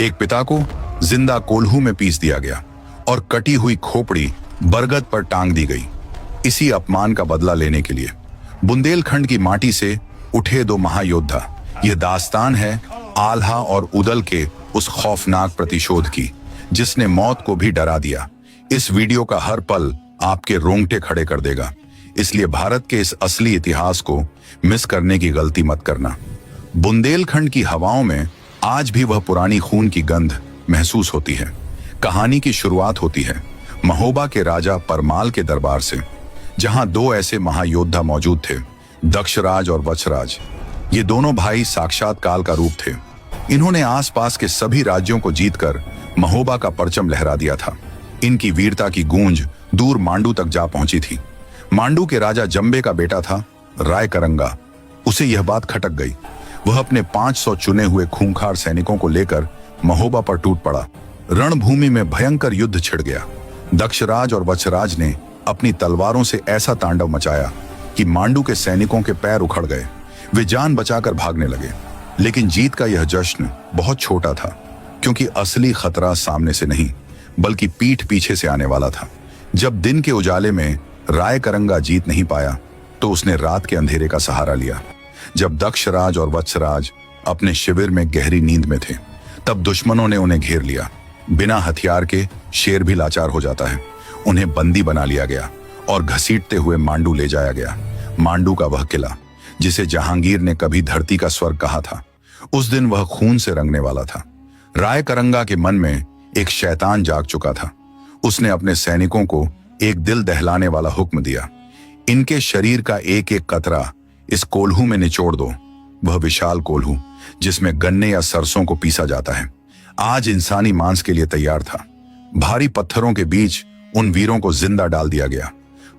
एक पिता को जिंदा कोल्हू में पीस दिया गया और कटी हुई खोपड़ी बरगद पर टांग दी गई। इसी अपमान का बदला लेने के लिए बुंदेलखंड की माटी से उठे दो महायोद्धा। यह दास्तान है आल्हा और उदल के उस खौफनाक प्रतिशोध की जिसने मौत को भी डरा दिया। इस वीडियो का हर पल आपके रोंगटे खड़े कर देगा, इसलिए भारत के इस असली इतिहास को मिस करने की गलती मत करना। बुंदेलखंड की हवाओं में आज भी वह पुरानी खून की गंध महसूस होती है। कहानी की शुरुआत होती है महोबा के राजा परमाल के दरबार से, जहां दो ऐसे महायोद्धा मौजूद थे, दक्षराज और वत्सराज। ये दोनों भाई साक्षात काल का रूप थे। इन्होंने आसपास के सभी राज्यों को जीतकर महोबा का परचम लहरा दिया था। इनकी वीरता की गूंज दूर मांडू तक जा पहुंची थी। मांडू के राजा जंबे का बेटा था रायकरंगा। उसे यह बात खटक गई। वह अपने 500 चुने हुए खूंखार सैनिकों को लेकर महोबा पर टूट पड़ा। रणभूमि में भयंकर युद्ध छिड़ गया। दक्षराज और वत्सराज ने अपनी तलवारों से ऐसा तांडव मचाया कि मांडू के सैनिकों के पैर उखड़ गए। वे जान बचाकर भागने लगे, लेकिन जीत का यह जश्न बहुत छोटा था, क्योंकि असली खतरा सामने से नहीं बल्कि पीठ पीछे से आने वाला था। जब दिन के उजाले में रायकरंगा जीत नहीं पाया तो उसने रात के अंधेरे का सहारा लिया। जब दक्षराज और वत्सराज अपने शिविर में गहरी नींद में थे, तब दुश्मनों ने उन्हें घेर लिया। बिना हथियार के शेर भी लाचार हो जाता है। उन्हें बंदी बना लिया गया और घसीटते हुए मांडू ले जाया गया। मांडू का वह किला जिसे जहांगीर ने कभी धरती का स्वर्ग कहा था, उस दिन वह खून से रंगने वाला था। रायकरंगा के मन में एक शैतान जाग चुका था। उसने अपने सैनिकों को एक दिल दहलाने वाला हुक्म दिया। इनके शरीर का एक एक कतरा इस कोल्हू में निचोड़ दो। वह विशाल कोल्हू जिसमें गन्ने या सरसों को पीसा जाता है, आज इंसानी मांस के लिए तैयार था। भारी पत्थरों के बीच उन वीरों को जिंदा डाल दिया गया।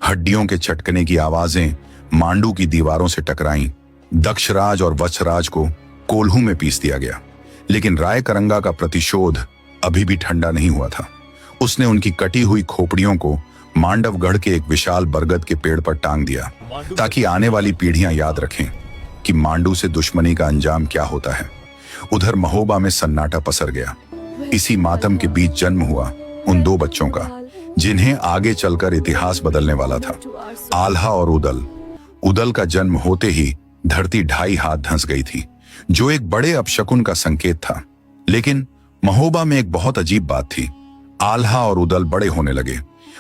हड्डियों के छटकने की आवाजें मांडू की दीवारों से टकराईं। दक्षराज और वत्सराज को कोल्हू में पीस दिया गया, लेकिन रायकरंगा का प्रतिशोध अभी भी ठंडा नहीं हुआ था। उसने उनकी कटी हुई खोपड़ियों को मांडवगढ़ के एक विशाल बरगद के पेड़ पर टांग दिया, ताकि आने वाली पीढ़ियां याद रखें कि मांडू से दुश्मनी का अंजाम क्या होता है। उधर महोबा में सन्नाटा पसर गया। इसी मातम के बीच जन्म हुआ उन दो बच्चों का, जिन्हें आगे चलकर इतिहास बदलने वाला था, आल्हा और उदल। उदल का जन्म होते ही धरती 2.5 हाथ धंस गई थी, जो एक बड़े अपशकुन का संकेत था। लेकिन महोबा में एक बहुत अजीब बात थी। आल्हा और उदल बड़े होने लगे,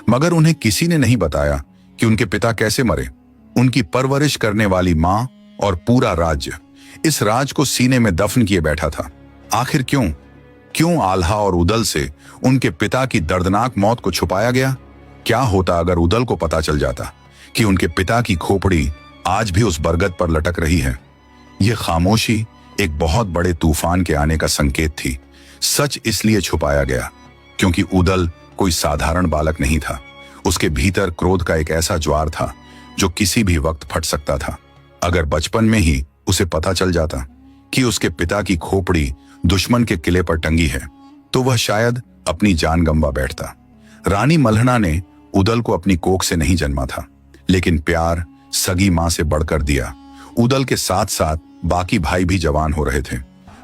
मगर उन्हें किसी ने नहीं बताया कि उनके पिता कैसे मरे। उनकी परवरिश करने वाली मां और पूरा राज्य इस राज को सीने में दफन किए बैठा था। आखिर क्यों आल्हा और उदल से उनके पिता की दर्दनाक मौत को छुपाया गया? क्या होता अगर उदल को पता चल जाता कि उनके पिता की खोपड़ी आज भी उस बरगद पर लटक रही है? यह खामोशी एक बहुत बड़े तूफान के आने का संकेत थी। सच इसलिए छुपाया गया क्योंकि उदल कोई साधारण बालक नहीं था। उसके भीतर क्रोध का एक ऐसा ज्वार था जो किसी भी वक्त फट सकता था। अगर बचपन में ही उसे पता चल जाता कि उसके पिता की खोपड़ी दुश्मन के किले पर टंगी है, तो वह शायद अपनी जान गंवा बैठता। रानी मल्हना ने उदल को अपनी कोख से नहीं जन्मा था, लेकिन प्यार सगी मां से बढ़कर दिया। उदल के साथ साथ बाकी भाई भी जवान हो रहे थे।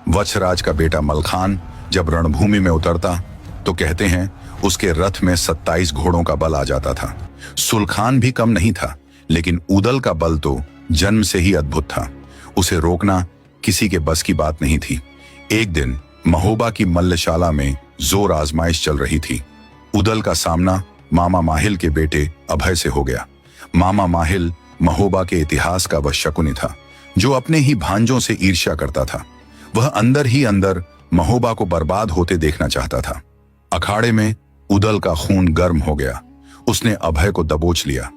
वत्सराज का बेटा मलखान जब रणभूमि में उतरता तो कहते हैं उसके रथ में 27 घोड़ों का बल आ जाता था। सुलखान भी कम नहीं था, लेकिन उदल का बल तो जन्म से ही अद्भुत था। उसे रोकना किसी के बस की बात नहीं थी। एक दिन महोबा की मल्लशाला में जोर आजमाइश चल रही थी। उदल का सामना मामा माहिल के बेटे अभय से हो गया। मामा माहिल महोबा के इतिहास का वह शकुनी था जो अपने ही भांजों से ईर्ष्या करता था। वह अंदर ही अंदर महोबा को बर्बाद होते देखना चाहता था। अखाड़े में उदल का खून गर्म हो गया। उसने अभय को दबोच लिया।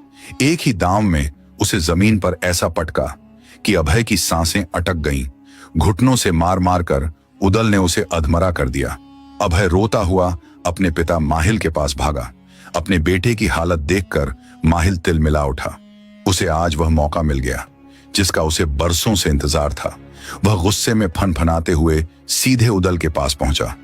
एक ही दांव में उसे जमीन पर ऐसा पटका कि अभय की सांसें अटक गईं। घुटनों से मार मार कर उदल ने उसे अधमरा कर दिया। अभय रोता हुआ अपने पिता माहिल के पास भागा। अपने बेटे की हालत देखकर माहिल तिलमिला उठा। उसे आज वह मौका मिल गया जिसका उसे बरसों से इंतजार था। वह गुस्से में फनफनाते हुए सीधे उदल के पास पहुंचा।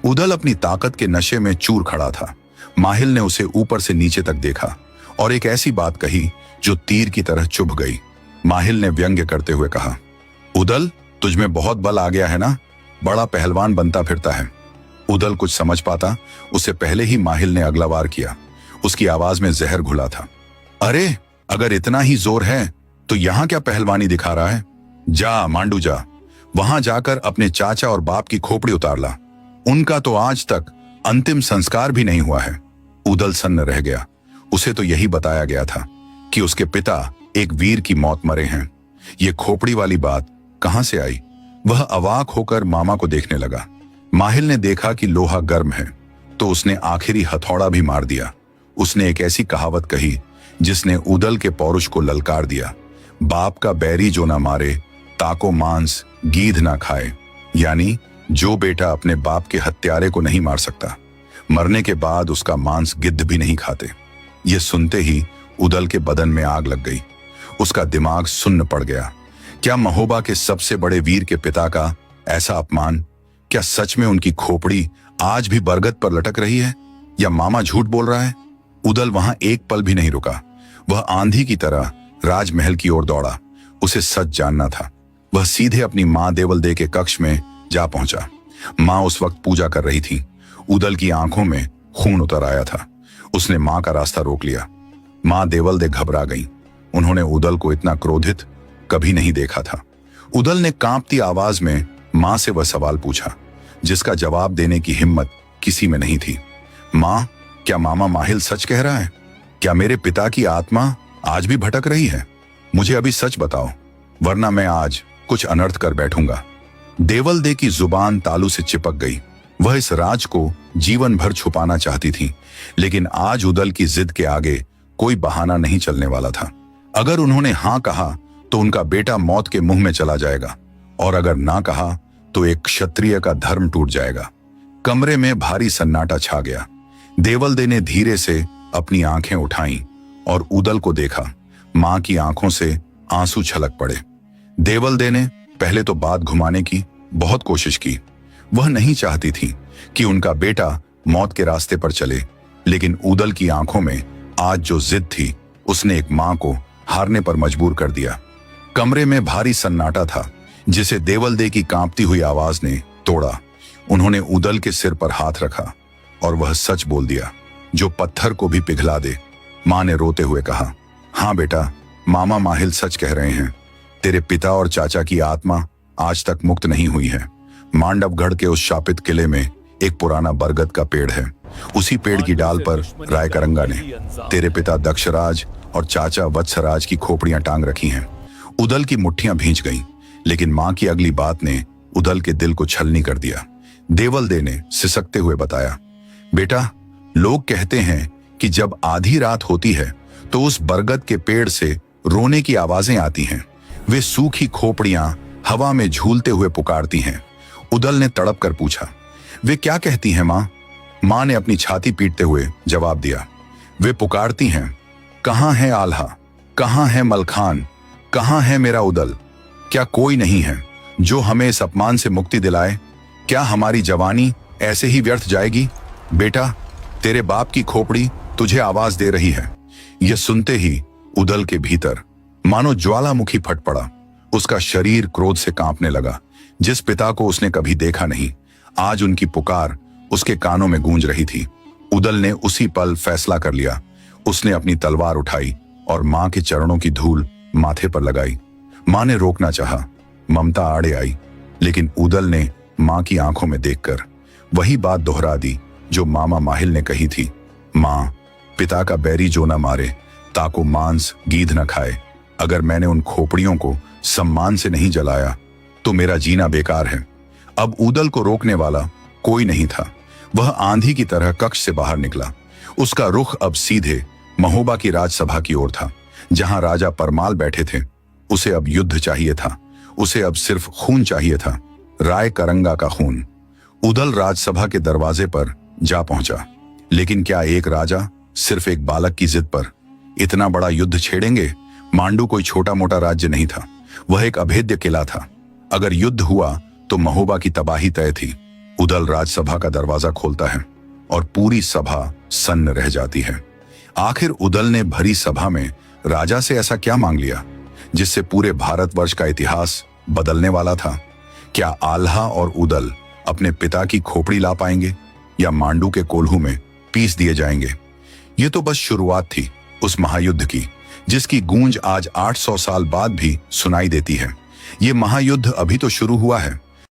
उदल अपनी ताकत के नशे में चूर खड़ा था। माहिल ने उसे ऊपर से नीचे तक देखा और एक ऐसी बात कही जो तीर की तरह चुभ गई। माहिल ने व्यंग्य करते हुए कहा, उदल, तुझमें बहुत बल आ गया है ना? बड़ा पहलवान बनता फिरता है। उदल कुछ समझ पाता उससे पहले ही माहिल ने अगला वार किया। उसकी आवाज में जहर घुला था। अरे अगर इतना ही जोर है तो यहां क्या पहलवानी दिखा रहा है? जा मांडू जा, वहां जाकर अपने चाचा और बाप की खोपड़ी उतार ला। उनका तो आज तक अंतिम संस्कार भी नहीं हुआ है। उदल सन्न रह गया। उसे तो यही बताया गया था कि उसके पिता एक वीर की मौत मरे हैं। ये खोपड़ी वाली बात कहां से आई? वह अवाक होकर मामा को देखने लगा। माहिल ने देखा कि लोहा गर्म है तो उसने आखिरी हथौड़ा भी मार दिया। उसने एक ऐसी कहावत कही जिसने उदल के पौरुष को ललकार दिया। बाप का बैरी जो ना मारे ताको मांस गीध ना खाए, यानी जो बेटा अपने बाप के हत्यारे को नहीं मार सकता, मरने के बाद उसका मांस गिद्ध भी नहीं खाते। यह सुनते ही उदल के बदन में आग लग गई। उसका दिमाग सुन्न पड़ गया। क्या महोबा के सबसे बड़े वीर के पिता का ऐसा अपमान? क्या सच में उनकी खोपड़ी आज भी बरगद पर लटक रही है या मामा झूठ बोल रहा है? उदल वहां एक पल भी नहीं रुका। वह आंधी की तरह राजमहल की ओर दौड़ा। उसे सच जानना था। वह सीधे अपनी मां देवल दे के कक्ष में जा पहुंचा। मां उस वक्त पूजा कर रही थी। उदल की आंखों में खून उतर आया था। उसने मां का रास्ता रोक लिया। मां देवल दे घबरा गई। उन्होंने उदल को इतना क्रोधित कभी नहीं देखा था। उदल ने कांपती आवाज में मां से वह सवाल पूछा जिसका जवाब देने की हिम्मत किसी में नहीं थी। मां, क्या मामा माहिल सच कह रहा है? क्या मेरे पिता की आत्मा आज भी भटक रही है? मुझे अभी सच बताओ, वरना मैं आज कुछ अनर्थ कर बैठूंगा। देवल दे की जुबान तालू से चिपक गई। वह इस राज को जीवन भर छुपाना चाहती थी, लेकिन आज उदल की जिद के आगे कोई बहाना नहीं चलने वाला था। अगर उन्होंने हां कहा तो उनका बेटा मौत के मुंह में चला जाएगा, और अगर ना कहा तो एक क्षत्रिय का धर्म टूट जाएगा। कमरे में भारी सन्नाटा छा गया। देवल दे ने धीरे से अपनी आंखें उठाईं और उदल को देखा। मां की आंखों से आंसू छलक पड़े। देवल दे ने पहले तो बात घुमाने की बहुत कोशिश की। वह नहीं चाहती थी कि उनका बेटा मौत के रास्ते पर चले, लेकिन उदल की आंखों में आज जो जिद थी उसने एक मां को हारने पर मजबूर कर दिया। कमरे में भारी सन्नाटा था जिसे देवल दे की कांपती हुई आवाज ने तोड़ा। उन्होंने उदल के सिर पर हाथ रखा और वह सच बोल दिया जो पत्थर को भी पिघला दे। मां ने रोते हुए कहा, हां बेटा, मामा माहिल सच कह रहे हैं। तेरे पिता और चाचा की आत्मा आज तक मुक्त नहीं हुई है। मांडवगढ़ के उस शापित किले में एक पुराना बरगद का पेड़ है। उसी पेड़ की डाल पर रायकरंगा ने तेरे पिता दक्षराज और चाचा वत्सराज की खोपड़ियां टांग रखी हैं। उदल की मुट्ठियां भींच गईं, लेकिन मां की अगली बात ने उदल के दिल को छलनी कर दिया। देवल दे ने सिसकते हुए बताया, बेटा, लोग कहते हैं कि जब आधी रात होती है तो उस बरगद के पेड़ से रोने की आवाजें आती हैं। वे सूखी खोपड़ियां हवा में झूलते हुए पुकारती हैं। उदल ने तड़प कर पूछा, वे क्या कहती हैं मां? मां ने अपनी छाती पीटते हुए जवाब दिया, वे पुकारती हैं, कहां है आल्हा, कहां है मलखान, कहां है मेरा उदल? क्या कोई नहीं है जो हमें इस अपमान से मुक्ति दिलाए? क्या हमारी जवानी ऐसे ही व्यर्थ जाएगी? बेटा, तेरे बाप की खोपड़ी तुझे आवाज दे रही है। यह सुनते ही उदल के भीतर मानो ज्वालामुखी फट पड़ा। उसका शरीर क्रोध से कांपने लगा। जिस पिता को उसने कभी देखा नहीं, आज उनकी पुकार उसके कानों में गूंज रही थी। उदल ने उसी पल फैसला कर लिया। उसने अपनी तलवार उठाई और मां के चरणों की धूल माथे पर लगाई। मां ने रोकना चाहा, ममता आड़े आई, लेकिन उदल ने मां की आंखों में देखकर वही बात दोहरा दी जो मामा माहिल ने कही थी। मां, पिता का बैरी जो न मारे ताको मांस गीध न खाए। अगर मैंने उन खोपड़ियों को सम्मान से नहीं जलाया तो मेरा जीना बेकार है। अब उदल को रोकने वाला कोई नहीं था। वह आंधी की तरह कक्ष से बाहर निकला। उसका रुख अब सीधे महोबा की राजसभा की ओर था, जहां राजा परमाल बैठे थे। उसे अब युद्ध चाहिए था। उसे अब सिर्फ खून चाहिए था, राय करंगा का खून। उदल राजसभा के दरवाजे पर जा पहुंचा। लेकिन क्या एक राजा सिर्फ एक बालक की जिद पर इतना बड़ा युद्ध छेड़ेंगे? मांडू कोई छोटा मोटा राज्य नहीं था। वह एक अभेद्य किला था। अगर युद्ध हुआ तो महोबा की तबाही तय थी। उदल राजसभा का दरवाजा खोलता है और पूरी सभा सन्न रह जाती है। आखिर उदल ने भरी सभा में राजा से ऐसा क्या मांग लिया जिससे पूरे भारतवर्ष का इतिहास बदलने वाला था? क्या आल्हा और उदल अपने पिता की खोपड़ी ला पाएंगे या मांडू के कोल्हू में पीस दिए जाएंगे। ये तो बस शुरुआत थी उस महायुद्ध की, जिसकी गूंज आज 800 साल बाद भी सुनाई देती है। ये महायुद्ध अभी तो शुरू हुआ है।